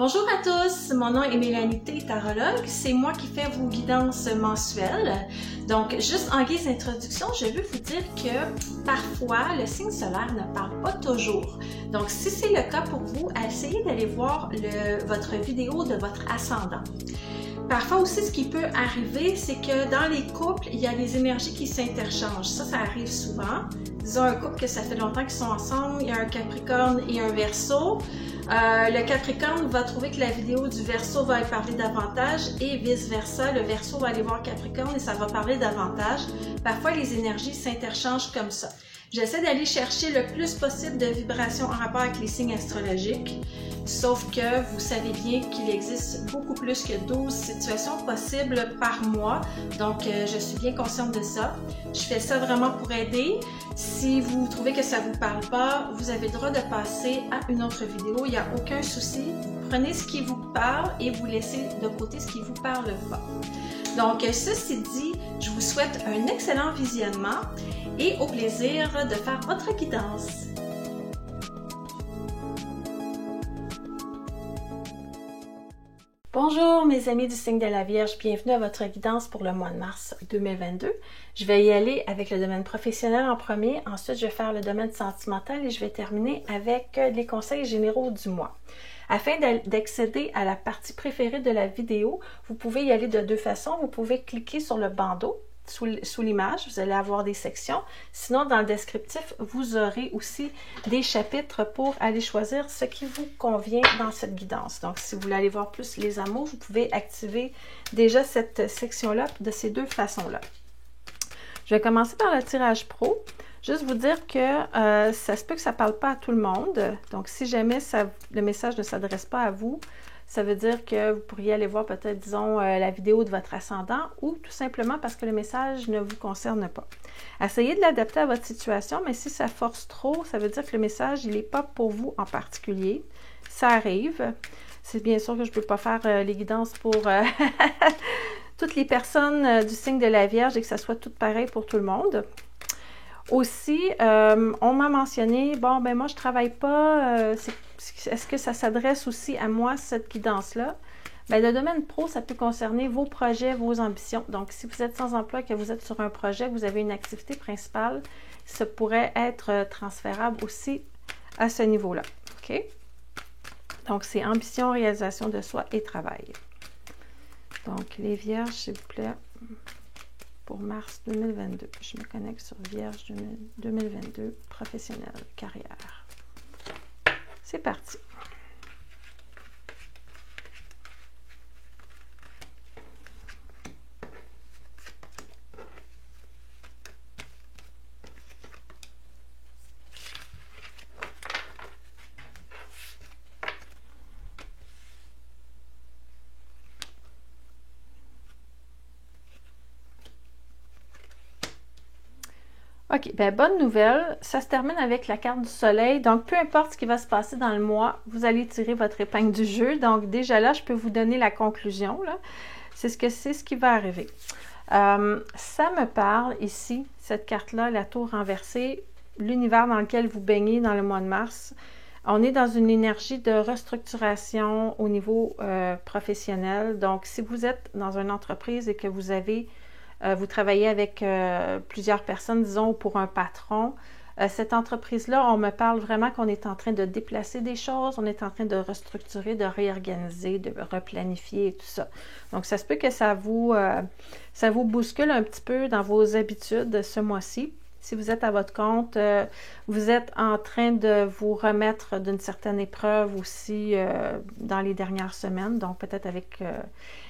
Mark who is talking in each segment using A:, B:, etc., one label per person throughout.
A: Bonjour à tous, mon nom est Mélanie T, tarologue. C'est moi qui fais vos guidances mensuelles. Donc, juste en guise d'introduction, je veux vous dire que parfois, le signe solaire ne parle pas toujours. Donc, si c'est le cas pour vous, essayez d'aller voir votre vidéo de votre ascendant. Parfois aussi, ce qui peut arriver, c'est que dans les couples, il y a des énergies qui s'interchangent. Ça arrive souvent. Disons un couple que ça fait longtemps qu'ils sont ensemble, il y a un Capricorne et un Verseau. Le Capricorne va trouver que la vidéo du Verseau va lui parler davantage et vice-versa. Le Verseau va aller voir Capricorne et ça va parler davantage. Parfois, les énergies s'interchangent comme ça. J'essaie d'aller chercher le plus possible de vibrations en rapport avec les signes astrologiques, sauf que vous savez bien qu'il existe beaucoup plus que 12 situations possibles par mois, donc je suis bien consciente de ça. Je fais ça vraiment pour aider. Si vous trouvez que ça ne vous parle pas, vous avez le droit de passer à une autre vidéo, il n'y a aucun souci. Prenez ce qui vous parle et vous laissez de côté ce qui ne vous parle pas. Donc, ceci dit, je vous souhaite un excellent visionnement et au plaisir de faire votre guidance. Bonjour mes amis du signe de la Vierge, bienvenue à votre guidance pour le mois de mars 2022. Je vais y aller avec le domaine professionnel en premier, ensuite je vais faire le domaine sentimental et je vais terminer avec les conseils généraux du mois. Afin d'accéder à la partie préférée de la vidéo, vous pouvez y aller de deux façons. Vous pouvez cliquer sur le bandeau sous l'image, vous allez avoir des sections. Sinon, dans le descriptif, vous aurez aussi des chapitres pour aller choisir ce qui vous convient dans cette guidance. Donc, si vous voulez aller voir plus les amours, vous pouvez activer déjà cette section-là de ces deux façons-là. Je vais commencer par le tirage pro. Juste vous dire que ça se peut que ça ne parle pas à tout le monde. Donc, si jamais le message ne s'adresse pas à vous, ça veut dire que vous pourriez aller voir peut-être, disons, la vidéo de votre ascendant ou tout simplement parce que le message ne vous concerne pas. Essayez de l'adapter à votre situation, mais si ça force trop, ça veut dire que le message, il n'est pas pour vous en particulier. Ça arrive. C'est bien sûr que je ne peux pas faire les guidances pour toutes les personnes du signe de la Vierge et que ça soit tout pareil pour tout le monde. Aussi, on m'a mentionné, bon, ben moi, je ne travaille pas, est-ce que ça s'adresse aussi à moi, cette guidance-là? Bien, le domaine pro, ça peut concerner vos projets, vos ambitions. Donc, si vous êtes sans emploi, que vous êtes sur un projet, que vous avez une activité principale, ça pourrait être transférable aussi à ce niveau-là. OK? Donc, c'est ambition, réalisation de soi et travail. Donc, les Vierges, s'il vous plaît, pour mars 2022. Je me connecte sur Vierge 2022, professionnel, carrière. C'est parti. OK, bien, bonne nouvelle, ça se termine avec la carte du soleil. Donc, peu importe ce qui va se passer dans le mois, vous allez tirer votre épingle du jeu. Donc, déjà là, je peux vous donner la conclusion. C'est ce qui va arriver. Ça me parle ici, cette carte-là, la tour renversée, l'univers dans lequel vous baignez dans le mois de mars. On est dans une énergie de restructuration au niveau professionnel. Donc, si vous êtes dans une entreprise et que vous travaillez avec plusieurs personnes, disons, pour un patron. Cette entreprise-là, on me parle vraiment qu'on est en train de déplacer des choses, on est en train de restructurer, de réorganiser, de replanifier et tout ça. Donc, ça se peut que ça vous bouscule un petit peu dans vos habitudes ce mois-ci. Si vous êtes à votre compte, vous êtes en train de vous remettre d'une certaine épreuve aussi dans les dernières semaines. Donc, peut-être avec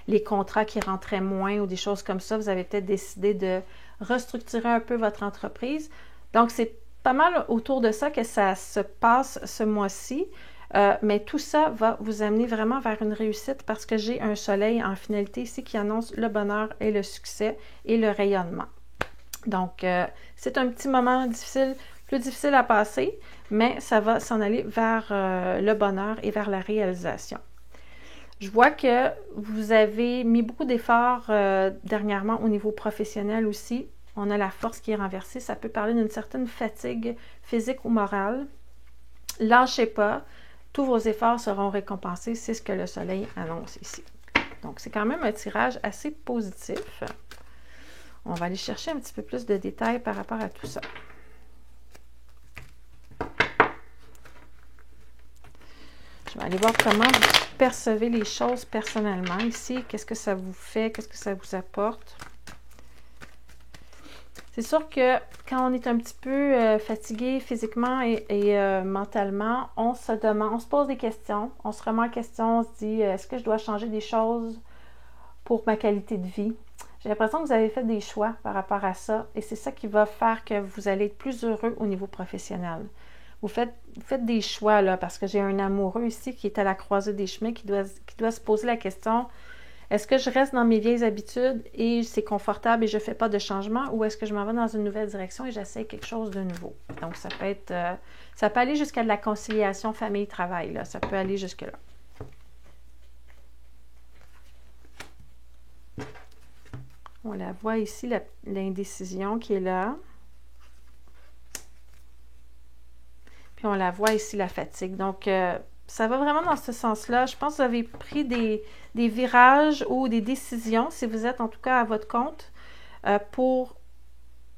A: les contrats qui rentraient moins ou des choses comme ça, vous avez peut-être décidé de restructurer un peu votre entreprise. Donc, c'est pas mal autour de ça que ça se passe ce mois-ci. Mais tout ça va vous amener vraiment vers une réussite parce que j'ai un soleil en finalité ici qui annonce le bonheur et le succès et le rayonnement. Donc, c'est un petit moment plus difficile à passer, mais ça va s'en aller vers le bonheur et vers la réalisation. Je vois que vous avez mis beaucoup d'efforts dernièrement au niveau professionnel aussi. On a la force qui est renversée. Ça peut parler d'une certaine fatigue physique ou morale. Lâchez pas. tous vos efforts seront récompensés. C'est ce que le soleil annonce ici. Donc, c'est quand même un tirage assez positif. On va aller chercher un petit peu plus de détails par rapport à tout ça. Je vais aller voir comment vous percevez les choses personnellement ici. Qu'est-ce que ça vous fait? Qu'est-ce que ça vous apporte? C'est sûr que quand on est un petit peu fatigué physiquement et mentalement, on se pose des questions, on se remet en question, on se dit, est-ce que je dois changer des choses pour ma qualité de vie? J'ai l'impression que vous avez fait des choix par rapport à ça et c'est ça qui va faire que vous allez être plus heureux au niveau professionnel. Vous faites des choix là parce que j'ai un amoureux ici qui est à la croisée des chemins, qui doit se poser la question, est-ce que je reste dans mes vieilles habitudes et c'est confortable et je ne fais pas de changement ou est-ce que je m'en vais dans une nouvelle direction et j'essaie quelque chose de nouveau? Donc, ça peut aller jusqu'à de la conciliation famille-travail, là. Ça peut aller jusque-là. On la voit ici, l'indécision qui est là. Puis on la voit ici, la fatigue. Donc, ça va vraiment dans ce sens-là. Je pense que vous avez pris des virages ou des décisions, si vous êtes en tout cas à votre compte, pour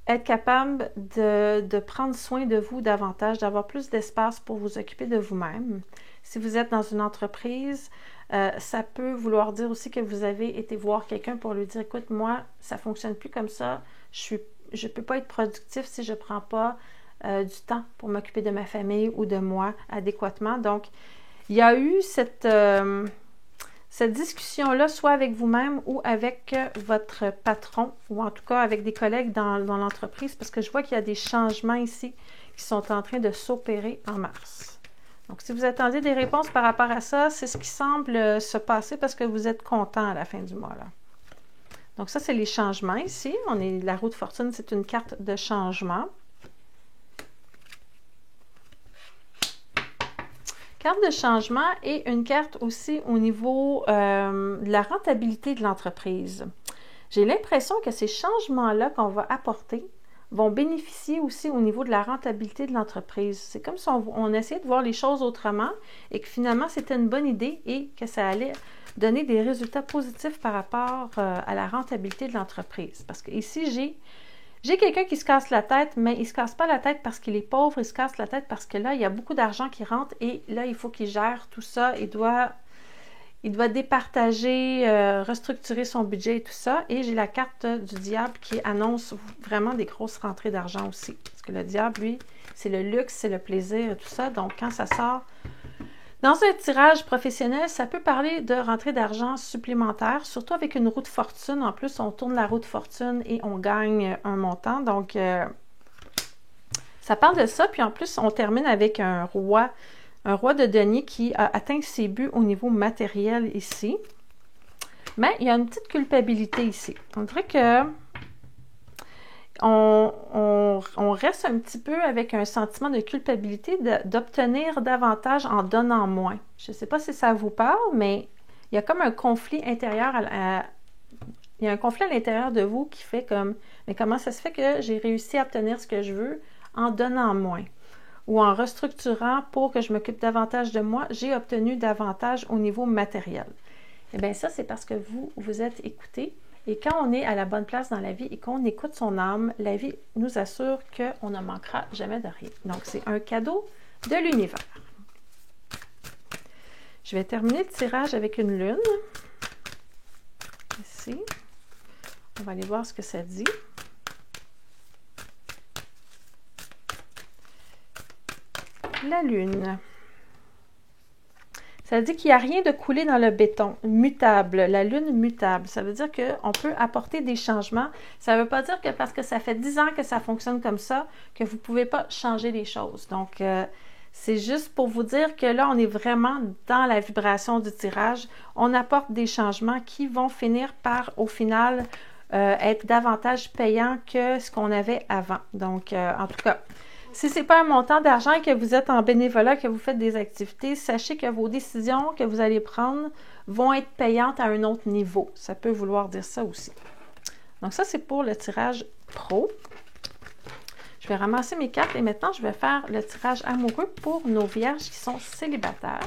A: être capable de prendre soin de vous davantage, d'avoir plus d'espace pour vous occuper de vous-même. Si vous êtes dans une entreprise, ça peut vouloir dire aussi que vous avez été voir quelqu'un pour lui dire « Écoute, moi, ça ne fonctionne plus comme ça. Je ne peux pas être productif si je ne prends pas du temps pour m'occuper de ma famille ou de moi adéquatement. » Donc, il y a eu cette discussion-là, soit avec vous-même ou avec votre patron, ou en tout cas avec des collègues dans l'entreprise, parce que je vois qu'il y a des changements ici qui sont en train de s'opérer en mars. Donc, si vous attendez des réponses par rapport à ça, c'est ce qui semble se passer parce que vous êtes content à la fin du mois, là. Donc, ça, c'est les changements ici. La roue de fortune, c'est une carte de changement. Carte de changement et une carte aussi au niveau de la rentabilité de l'entreprise. J'ai l'impression que ces changements-là qu'on va apporter vont bénéficier aussi au niveau de la rentabilité de l'entreprise. C'est comme si on essayait de voir les choses autrement et que finalement c'était une bonne idée et que ça allait donner des résultats positifs par rapport à la rentabilité de l'entreprise. Parce que ici, j'ai quelqu'un qui se casse la tête, mais il ne se casse pas la tête parce qu'il est pauvre, il se casse la tête parce que là, il y a beaucoup d'argent qui rentre et là, il faut qu'il gère tout ça. Il doit départager, restructurer son budget et tout ça. Et j'ai la carte du diable qui annonce vraiment des grosses rentrées d'argent aussi. Parce que le diable, lui, c'est le luxe, c'est le plaisir et tout ça. Donc, quand ça sort dans un tirage professionnel, ça peut parler de rentrée d'argent supplémentaire, surtout avec une roue de fortune. En plus, on tourne la roue de fortune et on gagne un montant. Donc, ça parle de ça. Puis en plus, on termine avec un roi de denier qui a atteint ses buts au niveau matériel ici. Mais il y a une petite culpabilité ici. On dirait que on reste un petit peu avec un sentiment de culpabilité d'obtenir davantage en donnant moins. Je ne sais pas si ça vous parle, mais il y a comme un conflit intérieur. Il y a un conflit à l'intérieur de vous qui fait comme, mais comment ça se fait que j'ai réussi à obtenir ce que je veux en donnant moins? Ou en restructurant pour que je m'occupe davantage de moi, j'ai obtenu davantage au niveau matériel. Eh bien, ça, c'est parce que vous êtes écouté. Et quand on est à la bonne place dans la vie et qu'on écoute son âme, la vie nous assure qu'on ne manquera jamais de rien. Donc, c'est un cadeau de l'univers. Je vais terminer le tirage avec une lune. Ici. On va aller voir ce que ça dit. La lune. Ça dit qu'il n'y a rien de coulé dans le béton. Mutable, la lune mutable. Ça veut dire qu'on peut apporter des changements. Ça ne veut pas dire que parce que ça fait 10 ans que ça fonctionne comme ça, que vous ne pouvez pas changer les choses. Donc, c'est juste pour vous dire que là, on est vraiment dans la vibration du tirage. On apporte des changements qui vont finir par, au final, être davantage payants que ce qu'on avait avant. Donc, en tout cas, si ce n'est pas un montant d'argent et que vous êtes en bénévolat, que vous faites des activités, sachez que vos décisions que vous allez prendre vont être payantes à un autre niveau. Ça peut vouloir dire ça aussi. Donc ça, c'est pour le tirage pro. Je Je vais ramasser mes cartes et maintenant, je vais faire le tirage amoureux pour nos vierges qui sont célibataires.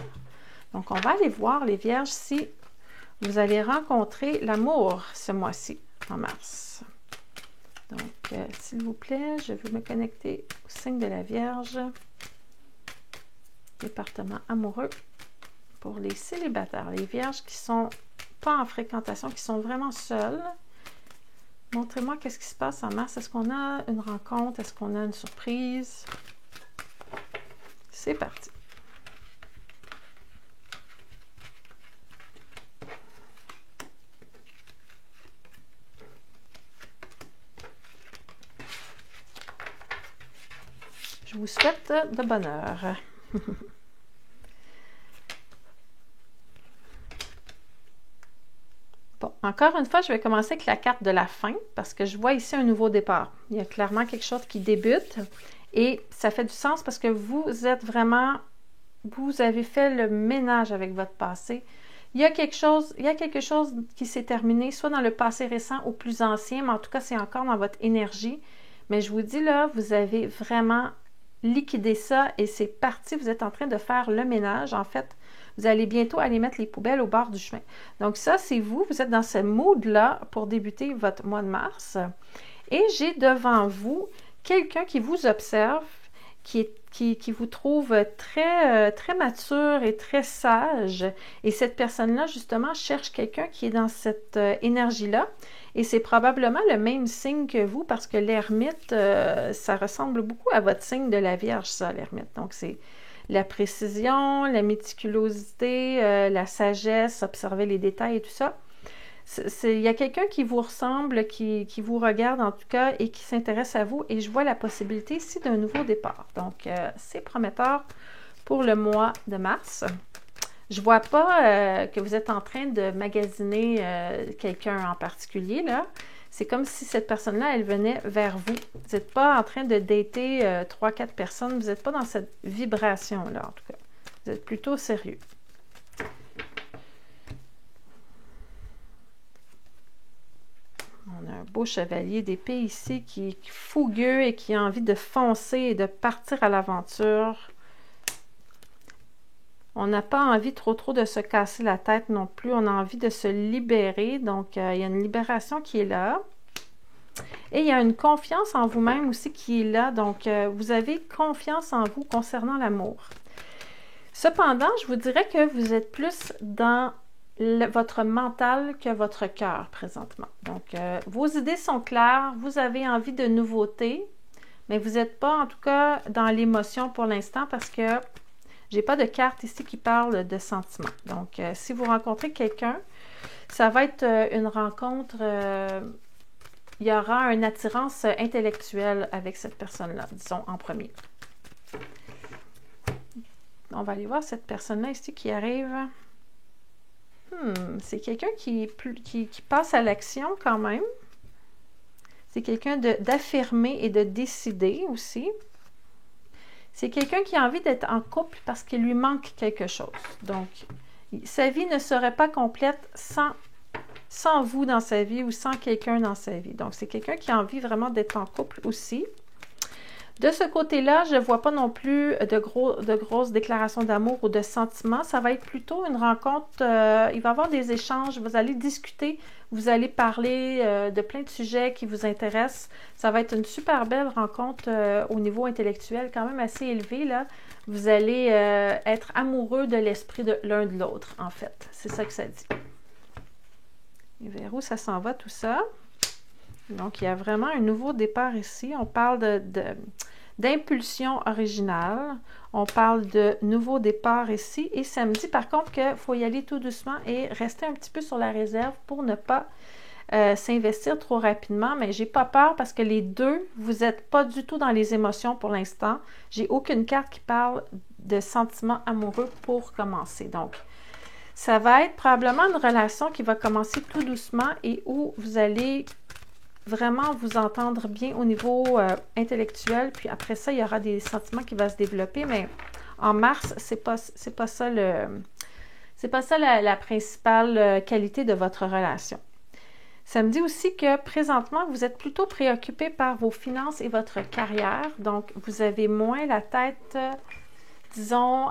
A: Donc, on va aller voir les vierges si vous allez rencontrer l'amour ce mois-ci, en mars. Donc, s'il vous plaît, je vais me connecter au signe de la Vierge. Département amoureux pour les célibataires, les vierges qui sont pas en fréquentation, qui sont vraiment seules. Montrez-moi qu'est-ce qui se passe en mars. Est-ce qu'on a une rencontre? Est-ce qu'on a une surprise? C'est parti. Je vous souhaite de bonheur. Bon, encore une fois, je vais commencer avec la carte de la fin parce que je vois ici un nouveau départ. Il y a clairement quelque chose qui débute et ça fait du sens parce que vous êtes vraiment, vous avez fait le ménage avec votre passé. Il y a quelque chose qui s'est terminé, soit dans le passé récent ou plus ancien, mais en tout cas, c'est encore dans votre énergie. Mais je vous dis là, vous avez vraiment liquidé ça et c'est parti. Vous êtes en train de faire le ménage, en fait. Vous allez bientôt aller mettre les poubelles au bord du chemin. Donc ça, c'est vous. Vous êtes dans ce mood-là pour débuter votre mois de mars. Et j'ai devant vous quelqu'un qui vous observe, qui vous trouve très, très mature et très sage. Et cette personne-là, justement, cherche quelqu'un qui est dans cette énergie-là. Et c'est probablement le même signe que vous parce que l'ermite, ça ressemble beaucoup à votre signe de la Vierge, ça, l'ermite. Donc, c'est la précision, la méticulosité, la sagesse, observer les détails et tout ça. Il y a quelqu'un qui vous ressemble, qui vous regarde en tout cas et qui s'intéresse à vous. Et je vois la possibilité ici d'un nouveau départ. Donc, c'est prometteur pour le mois de mars. Je ne vois pas que vous êtes en train de magasiner quelqu'un en particulier, là. C'est comme si cette personne-là, elle venait vers vous. Vous n'êtes pas en train de dater 3-4 personnes. Vous n'êtes pas dans cette vibration-là, en tout cas. Vous êtes plutôt sérieux. On a un beau chevalier d'épée ici qui est fougueux et qui a envie de foncer et de partir à l'aventure. On n'a pas envie trop de se casser la tête non plus. On a envie de se libérer. Donc, il y a une libération qui est là. Et il y a une confiance en vous-même aussi qui est là. Donc, vous avez confiance en vous concernant l'amour. Cependant, je vous dirais que vous êtes plus dans votre mental que votre cœur présentement. Donc, vos idées sont claires. Vous avez envie de nouveautés. Mais vous n'êtes pas, en tout cas, dans l'émotion pour l'instant parce que j'ai pas de carte ici qui parle de sentiments. Donc, si vous rencontrez quelqu'un, ça va être une rencontre, il y aura une attirance intellectuelle avec cette personne-là, disons, en premier. On va aller voir cette personne-là ici qui arrive. C'est quelqu'un qui passe à l'action quand même. C'est quelqu'un d'affirmé et de décidé aussi. C'est quelqu'un qui a envie d'être en couple parce qu'il lui manque quelque chose. Donc, sa vie ne serait pas complète sans vous dans sa vie ou sans quelqu'un dans sa vie. Donc, c'est quelqu'un qui a envie vraiment d'être en couple aussi. De ce côté-là, je ne vois pas non plus de grosses déclarations d'amour ou de sentiments. Ça va être plutôt une rencontre, il va y avoir des échanges, vous allez discuter, vous allez parler de plein de sujets qui vous intéressent. Ça va être une super belle rencontre au niveau intellectuel, quand même assez élevé, là. Vous allez être amoureux de l'esprit de l'un de l'autre, en fait. C'est ça que ça dit. Et vers où ça s'en va tout ça? Donc, il y a vraiment un nouveau départ ici. On parle d'impulsion originale. On parle de nouveau départ ici. Et ça me dit par contre qu'il faut y aller tout doucement et rester un petit peu sur la réserve pour ne pas s'investir trop rapidement. Mais j'ai pas peur parce que les deux, vous n'êtes pas du tout dans les émotions pour l'instant. J'ai aucune carte qui parle de sentiments amoureux pour commencer. Donc, ça va être probablement une relation qui va commencer tout doucement et où vous allez vraiment vous entendre bien au niveau intellectuel, puis après ça, il y aura des sentiments qui vont se développer, mais en mars, c'est pas ça la principale qualité de votre relation. Ça me dit aussi que présentement, vous êtes plutôt préoccupé par vos finances et votre carrière. Donc, vous avez moins la tête, disons,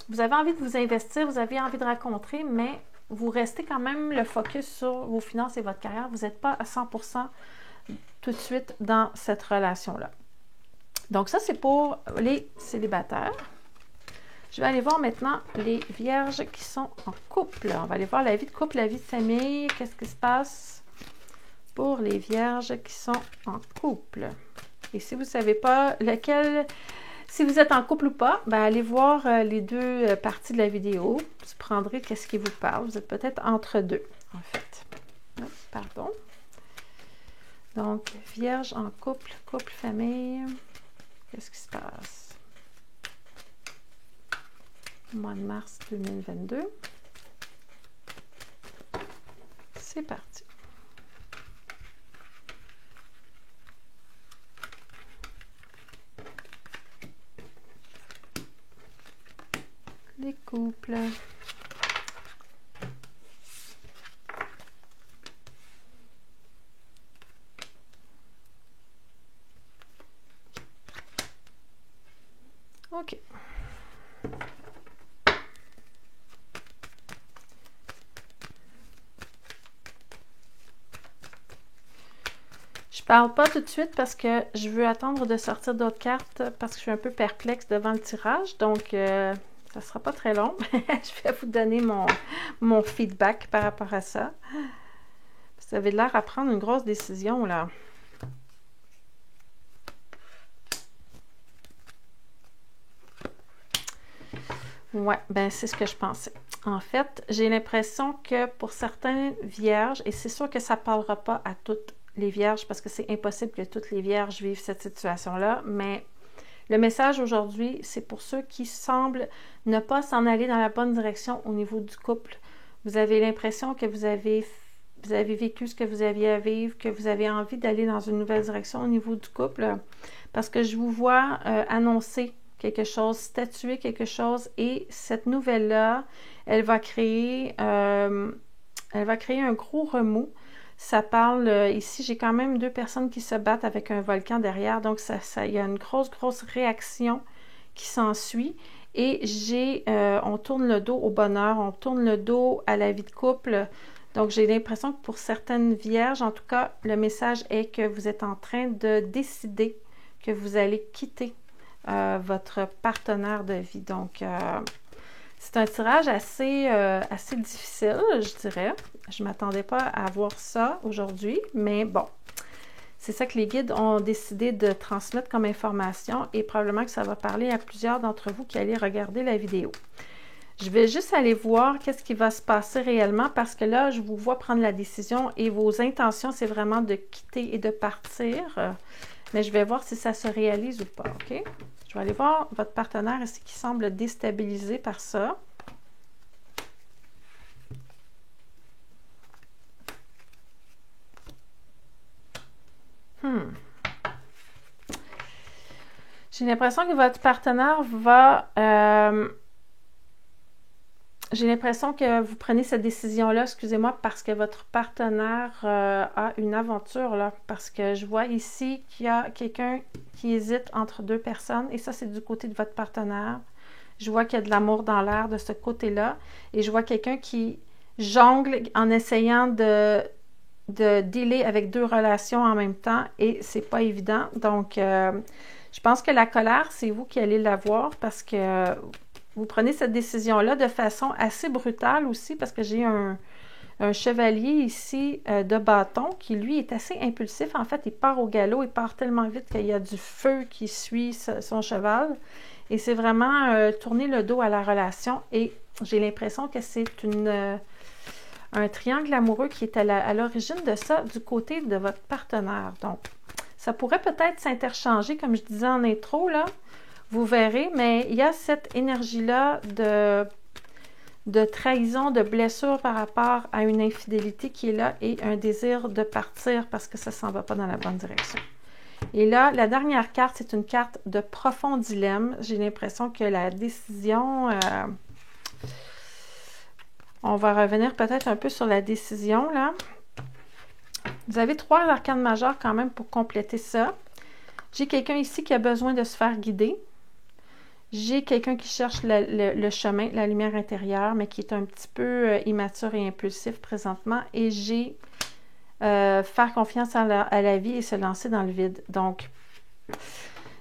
A: vous avez envie de vous investir, vous avez envie de rencontrer, mais vous restez quand même le focus sur vos finances et votre carrière. Vous n'êtes pas à 100% tout de suite dans cette relation-là. Donc, ça, c'est pour les célibataires. Je vais aller voir maintenant les vierges qui sont en couple. On va aller voir la vie de couple, la vie de famille. Qu'est-ce qui se passe pour les vierges qui sont en couple? Et si vous ne savez pas lequel, si vous êtes en couple ou pas, ben allez voir les deux parties de la vidéo. Vous prendrez qu'est-ce qui vous parle. Vous êtes peut-être entre deux, en fait. Oh, pardon. Donc, vierge en couple, couple, famille. Qu'est-ce qui se passe? Mois de mars 2022. C'est parti. Les couples. OK. Je parle pas tout de suite parce que je veux attendre de sortir d'autres cartes parce que je suis un peu perplexe devant le tirage. Donc, ça sera pas très long. Je vais vous donner mon feedback par rapport à ça. Vous avez l'air à prendre une grosse décision, là. Ouais, ben c'est ce que je pensais. En fait, j'ai l'impression que pour certains vierges, et c'est sûr que ça ne parlera pas à toutes les vierges parce que c'est impossible que toutes les vierges vivent cette situation-là, mais le message aujourd'hui, c'est pour ceux qui semblent ne pas s'en aller dans la bonne direction au niveau du couple. Vous avez l'impression que vous avez vécu ce que vous aviez à vivre, que vous avez envie d'aller dans une nouvelle direction au niveau du couple, parce que je vous vois annoncer quelque chose, statuer quelque chose, et cette nouvelle-là, elle va créer un gros remous. Ça parle, ici, j'ai quand même deux personnes qui se battent avec un volcan derrière, donc il y a une grosse réaction qui s'ensuit. Et on tourne le dos au bonheur, on tourne le dos à la vie de couple. Donc, j'ai l'impression que pour certaines vierges, en tout cas, le message est que vous êtes en train de décider que vous allez quitter votre partenaire de vie. Donc, c'est un tirage assez difficile, je dirais. Je ne m'attendais pas à voir ça aujourd'hui, mais bon, c'est ça que les guides ont décidé de transmettre comme information et probablement que ça va parler à plusieurs d'entre vous qui allez regarder la vidéo. Je vais juste aller voir qu'est-ce qui va se passer réellement parce que là, je vous vois prendre la décision et vos intentions, c'est vraiment de quitter et de partir. Mais je vais voir si ça se réalise ou pas, OK? Je vais aller voir votre partenaire ici qui semble déstabilisé par ça. J'ai l'impression que votre partenaire va... j'ai l'impression que vous prenez cette décision-là, excusez-moi, parce que votre partenaire a une aventure, là. Parce que je vois ici qu'il y a quelqu'un qui hésite entre deux personnes. Et ça, c'est du côté de votre partenaire. Je vois qu'il y a de l'amour dans l'air de ce côté-là. Et je vois quelqu'un qui jongle en essayant de dealer avec deux relations en même temps. Et c'est pas évident. Donc, je pense que la colère, c'est vous qui allez l'avoir parce que... vous prenez cette décision-là de façon assez brutale aussi parce que j'ai un chevalier ici de bâton qui, lui, est assez impulsif. En fait, il part au galop, il part tellement vite qu'il y a du feu qui suit son cheval. Et c'est vraiment tourner le dos à la relation. Et j'ai l'impression que c'est un triangle amoureux qui est à l'origine de ça du côté de votre partenaire. Donc, ça pourrait peut-être s'interchanger, comme je disais en intro, là. Vous verrez, mais il y a cette énergie-là de trahison, de blessure par rapport à une infidélité qui est là et un désir de partir parce que ça ne s'en va pas dans la bonne direction. Et là, la dernière carte, c'est une carte de profond dilemme. J'ai l'impression que la décision... on va revenir peut-être un peu sur la décision, là. Vous avez 3 arcanes majeures quand même pour compléter ça. J'ai quelqu'un ici qui a besoin de se faire guider. J'ai quelqu'un qui cherche le chemin, la lumière intérieure, mais qui est un petit peu immature et impulsif présentement. Et j'ai faire confiance à la vie et se lancer dans le vide. Donc,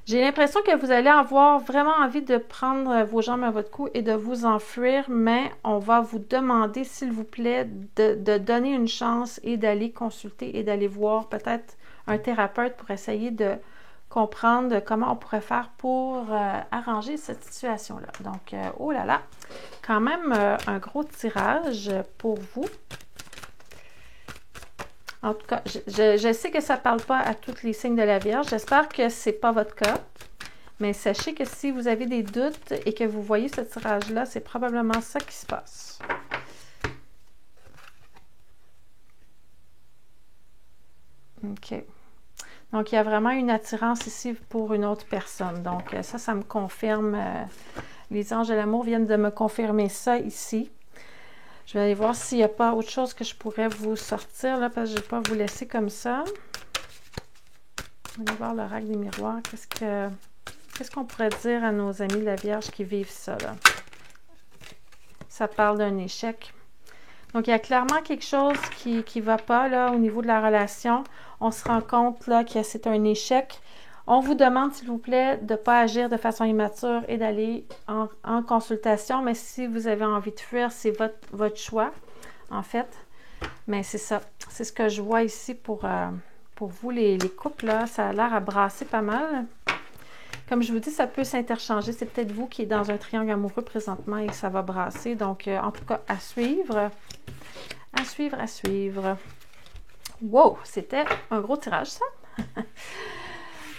A: j'ai l'impression que vous allez avoir vraiment envie de prendre vos jambes à votre cou et de vous enfuir, mais on va vous demander, s'il vous plaît, de donner une chance et d'aller consulter et d'aller voir peut-être un thérapeute pour essayer de comprendre comment on pourrait faire pour arranger cette situation-là. Donc, oh là là, quand même un gros tirage pour vous. En tout cas, je sais que ça ne parle pas à tous les signes de la Vierge. J'espère que ce n'est pas votre cas. Mais sachez que si vous avez des doutes et que vous voyez ce tirage-là, c'est probablement ça qui se passe. OK. Donc, il y a vraiment une attirance ici pour une autre personne. Donc, ça me confirme. Les anges de l'amour viennent de me confirmer ça ici. Je vais aller voir s'il n'y a pas autre chose que je pourrais vous sortir, là, parce que je ne vais pas vous laisser comme ça. On va aller voir l'oracle des miroirs. Qu'est-ce qu'on pourrait dire à nos amis de la Vierge qui vivent ça, là? Ça parle d'un échec. Donc, il y a clairement quelque chose qui ne va pas, là, au niveau de la relation. On se rend compte, là, que c'est un échec. On vous demande, s'il vous plaît, de ne pas agir de façon immature et d'aller en consultation. Mais si vous avez envie de fuir, c'est votre choix, en fait. Mais c'est ça. C'est ce que je vois ici pour vous, les couples. Là. Ça a l'air à brasser pas mal. Comme je vous dis, ça peut s'interchanger. C'est peut-être vous qui êtes dans un triangle amoureux présentement et ça va brasser. Donc, en tout cas, à suivre. À suivre, à suivre. Wow! C'était un gros tirage, ça.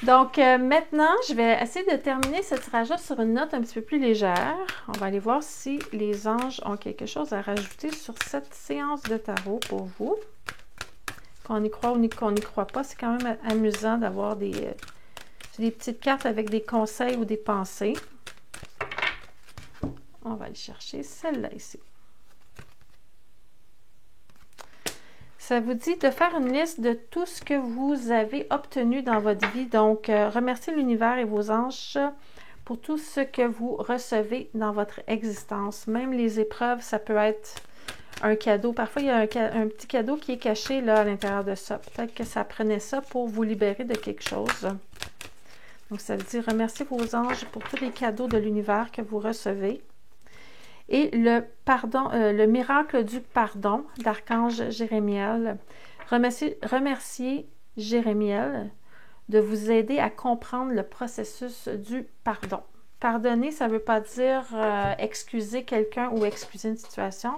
A: Donc, maintenant, je vais essayer de terminer ce tirage-là sur une note un petit peu plus légère. On va aller voir si les anges ont quelque chose à rajouter sur cette séance de tarot pour vous. Qu'on y croit ou qu'on n'y croit pas, c'est quand même amusant d'avoir des petites cartes avec des conseils ou des pensées. On va aller chercher celle-là ici. Ça vous dit de faire une liste de tout ce que vous avez obtenu dans votre vie. Donc, remerciez l'univers et vos anges pour tout ce que vous recevez dans votre existence. Même les épreuves, ça peut être un cadeau. Parfois, il y a un petit cadeau qui est caché là à l'intérieur de ça. Peut-être que ça prenait ça pour vous libérer de quelque chose. Donc, ça veut dire remercier vos anges pour tous les cadeaux de l'univers que vous recevez. Et le pardon, le miracle du pardon d'Archange Jérémiel. Remerciez Jérémiel de vous aider à comprendre le processus du pardon. Pardonner, ça ne veut pas dire excuser quelqu'un ou excuser une situation.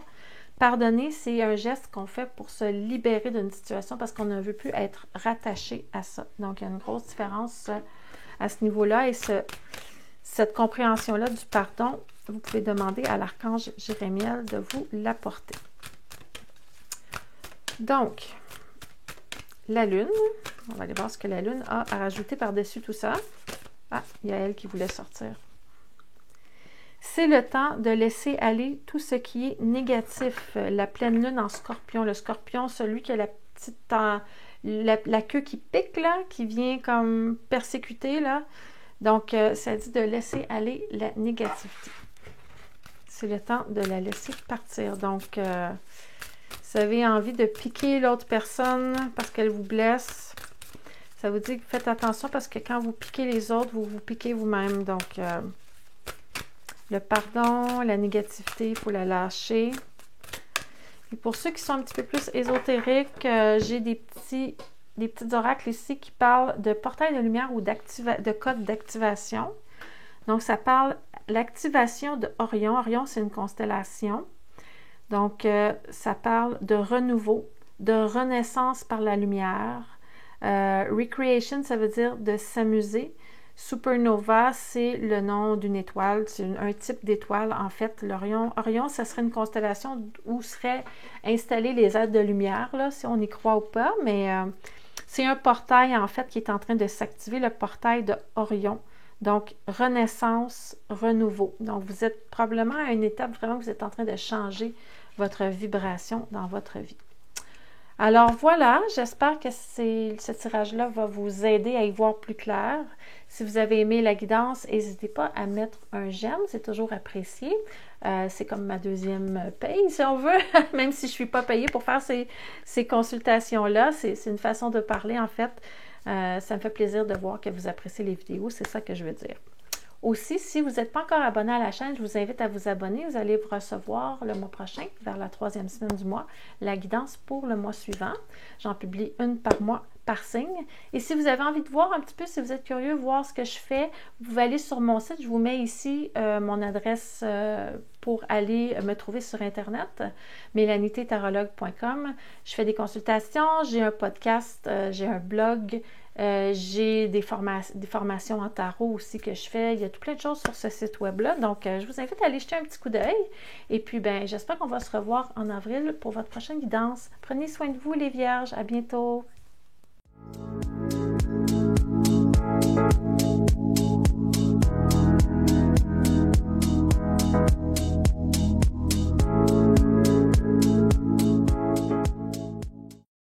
A: Pardonner, c'est un geste qu'on fait pour se libérer d'une situation parce qu'on ne veut plus être rattaché à ça. Donc, il y a une grosse différence à ce niveau-là et cette compréhension-là du pardon, vous pouvez demander à l'archange Jérémiel de vous l'apporter. Donc, la Lune, on va aller voir ce que la Lune a à rajouter par-dessus tout ça. Ah, il y a elle qui voulait sortir. C'est le temps de laisser aller tout ce qui est négatif. La pleine Lune en Scorpion. Le Scorpion, celui qui a la petite la queue qui pique, là, qui vient comme persécuter, là. Donc, ça dit de laisser aller la négativité. C'est le temps de la laisser partir. Donc, vous avez envie de piquer l'autre personne parce qu'elle vous blesse. Ça vous dit que faites attention parce que quand vous piquez les autres, vous vous piquez vous-même. Donc, le pardon, la négativité, il faut la lâcher. Et pour ceux qui sont un petit peu plus ésotériques, j'ai des petits oracles ici qui parlent de portail de lumière ou de code d'activation. Donc, ça parle l'activation de Orion. Orion, c'est une constellation. Donc, ça parle de renouveau, de renaissance par la lumière. Recreation, ça veut dire de s'amuser. Supernova, c'est le nom d'une étoile. C'est un type d'étoile, en fait. Orion, ça serait une constellation où seraient installés les êtres de lumière, là, si on y croit ou pas. Mais c'est un portail, en fait, qui est en train de s'activer, le portail de Orion. Donc, renaissance, renouveau. Donc, vous êtes probablement à une étape vraiment où vous êtes en train de changer votre vibration dans votre vie. Alors voilà, j'espère que ce tirage-là va vous aider à y voir plus clair. Si vous avez aimé la guidance, n'hésitez pas à mettre un j'aime, c'est toujours apprécié. C'est comme ma deuxième paye, si on veut, même si je ne suis pas payée pour faire ces consultations-là. C'est une façon de parler, en fait. Ça me fait plaisir de voir que vous appréciez les vidéos, c'est ça que je veux dire. Aussi, si vous n'êtes pas encore abonné à la chaîne, je vous invite à vous abonner. Vous allez recevoir le mois prochain, vers la 3e semaine du mois, la guidance pour le mois suivant. J'en publie une par mois, par signe. Et si vous avez envie de voir un petit peu, si vous êtes curieux, voir ce que je fais, vous pouvez aller sur mon site. Je vous mets ici mon adresse pour aller me trouver sur Internet, melaniettarologue.com. Je fais des consultations, j'ai un podcast, j'ai un blog, j'ai des formations en tarot aussi que je fais. Il y a tout plein de choses sur ce site web-là. Donc, je vous invite à aller jeter un petit coup d'œil. Et puis, ben, j'espère qu'on va se revoir en avril pour votre prochaine guidance. Prenez soin de vous, les vierges. À bientôt.